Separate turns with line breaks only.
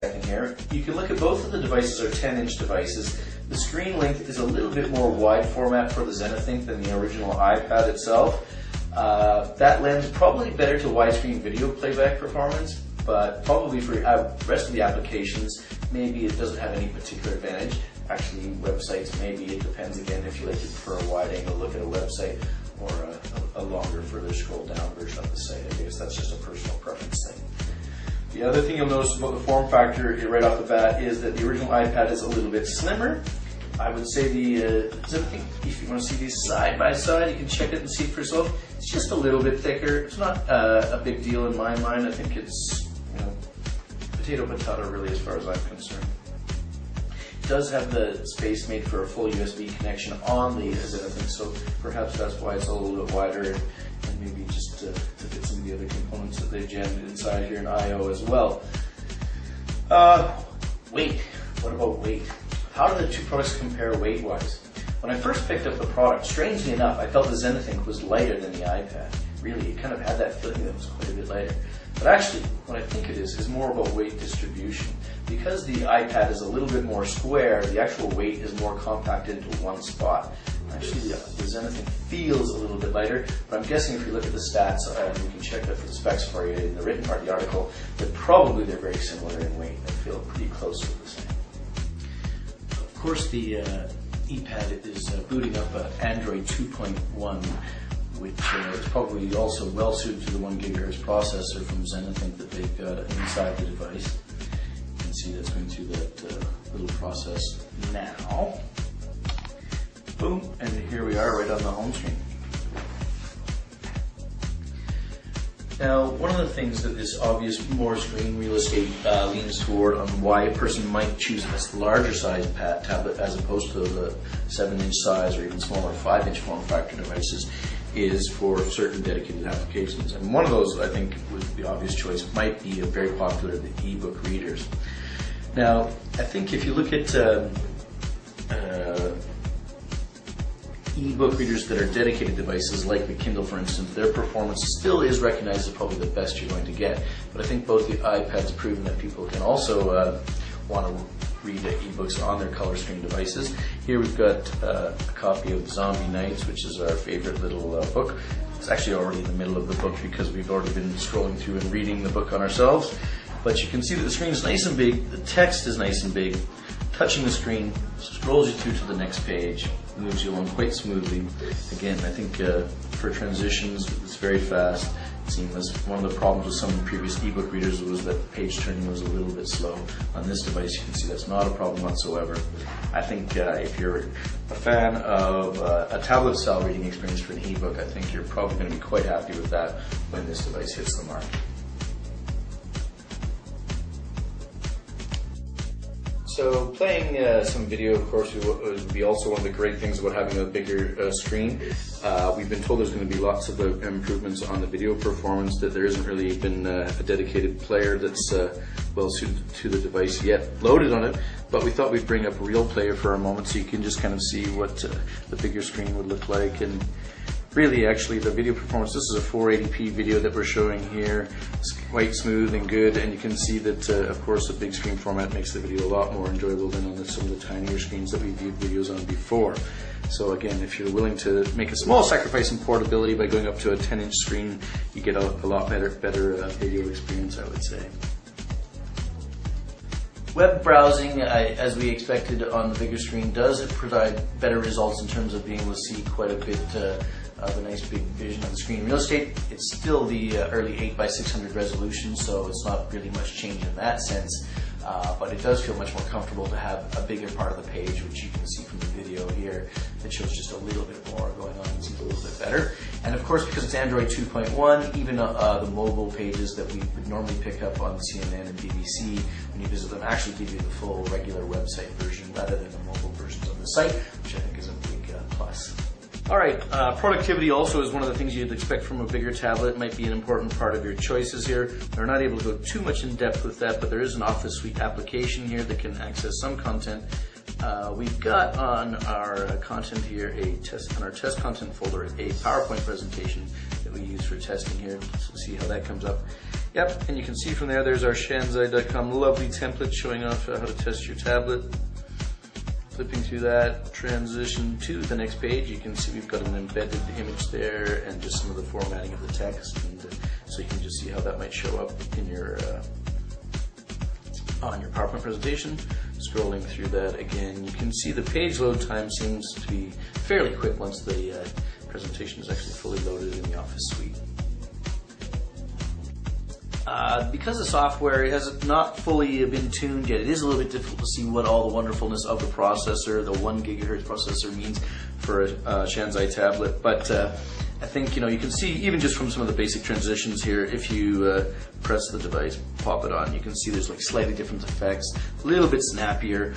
Second here. You can look at both of the devices are 10-inch devices. The screen length is a little bit more wide format for the ZenithInk than the original iPad itself. That lends probably better to widescreen video playback performance, but probably for the rest of the applications, maybe it doesn't have any particular advantage. Actually, websites, maybe it depends again if you like to prefer a wide angle look at a website or a longer, further scroll down version of the site. I guess that's just a personal preference thing. The other thing you'll notice about the form factor right off the bat is that the original iPad is a little bit slimmer. I would say if you want to see these side by side, you can check it and see it for yourself. It's just a little bit thicker. It's not a big deal in my mind. I think it's potato really as far as I'm concerned. It does have the space made for a full USB connection on the ZenithInk, so perhaps that's why it's a little bit wider and maybe just to fit some of the other components that they've jammed inside here in I/O as well. Weight. What about weight? How do the two products compare weight-wise? When I first picked up the product, strangely enough, I felt the ZenithInk was lighter than the iPad. Really, it kind of had that feeling that it was quite a bit lighter. But actually, what I think it is more about weight distribution. Because the iPad is a little bit more square, the actual weight is more compacted into one spot. Actually, the ZenithInk feels a little bit lighter, but I'm guessing if you look at the stats, you can check that for the specs for you in the written part of the article, that probably they're very similar in weight. They feel pretty close to the same. Of course, the ePad is booting up Android 2.1, which is probably also well suited to the 1 GHz processor from ZenithInk that they've got inside the device. You can see that's going through that little process now. Boom, and here we are right on the home screen. Now, one of the things that this obvious more screen real estate leans toward on why a person might choose this larger size tablet as opposed to the 7-inch size or even smaller 5-inch form factor devices is for certain dedicated applications. And one of those, I think, would be the obvious choice, might be very popular, the e-book readers. Now, I think if you look at e-book readers that are dedicated devices like the Kindle, for instance, their performance still is recognized as probably the best you're going to get. But I think both the iPads have proven that people can also want to read ebooks on their color screen devices. Here we've got a copy of Zombie Nights, which is our favorite little book. It's actually already in the middle of the book because we've already been scrolling through and reading the book on ourselves. But you can see that the screen is nice and big, the text is nice and big. Touching the screen scrolls you through to the next page, moves you along quite smoothly. Again, I think for transitions, it's very fast, seamless. One of the problems with some of the previous ebook readers was that page turning was a little bit slow. On this device, you can see that's not a problem whatsoever. I think if you're a fan of a tablet-style reading experience for an ebook, I think you're probably going to be quite happy with that when this device hits the market. So playing some video, of course, would be also one of the great things about having a bigger screen. We've been told there's going to be lots of improvements on the video performance, that there isn't really been a dedicated player that's well suited to the device yet loaded on it, but we thought we'd bring up Real Player for a moment so you can just kind of see what the bigger screen would look like. And really, actually, the video performance, this is a 480p video that we're showing here. It's quite smooth and good, and you can see that, of course, the big screen format makes the video a lot more enjoyable than on some of the tinier screens that we viewed videos on before. So again, if you're willing to make a small sacrifice in portability by going up to a 10-inch screen, you get a lot better video experience, I would say. Web browsing, as we expected on the bigger screen, does provide better results in terms of being able to see quite a bit of a nice big vision on the screen. Real estate, it's still the early 8x600 resolution, so it's not really much change in that sense, but it does feel much more comfortable to have a bigger part of the page, which you can see from the video here, that shows just a little bit more going on and seems a little bit better. And of course, because it's Android 2.1, even the mobile pages that we would normally pick up on CNN and BBC, when you visit them, actually give you the full regular website version rather than the mobile versions of the site, which I think is a big plus. Alright, productivity also is one of the things you'd expect from a bigger tablet. It might be an important part of your choices here. We're not able to go too much in depth with that, but there is an Office Suite application here that can access some content. We've got on our content here, on our test content folder, a PowerPoint presentation that we use for testing here. So see how that comes up. Yep, and you can see from there's our Shanzai.com lovely template showing off how to test your tablet. Flipping through that, transition to the next page, you can see we've got an embedded image there and just some of the formatting of the text, and so you can just see how that might show up in your on your PowerPoint presentation. Scrolling through that again, you can see the page load time seems to be fairly quick once the presentation is actually fully loaded in the Office suite. Because the software has not fully been tuned yet, it is a little bit difficult to see what all the wonderfulness of the processor, the 1 gigahertz processor, means for a Shanzai tablet. But I think you can see even just from some of the basic transitions here. If you press the device, pop it on, you can see there's like slightly different effects, a little bit snappier.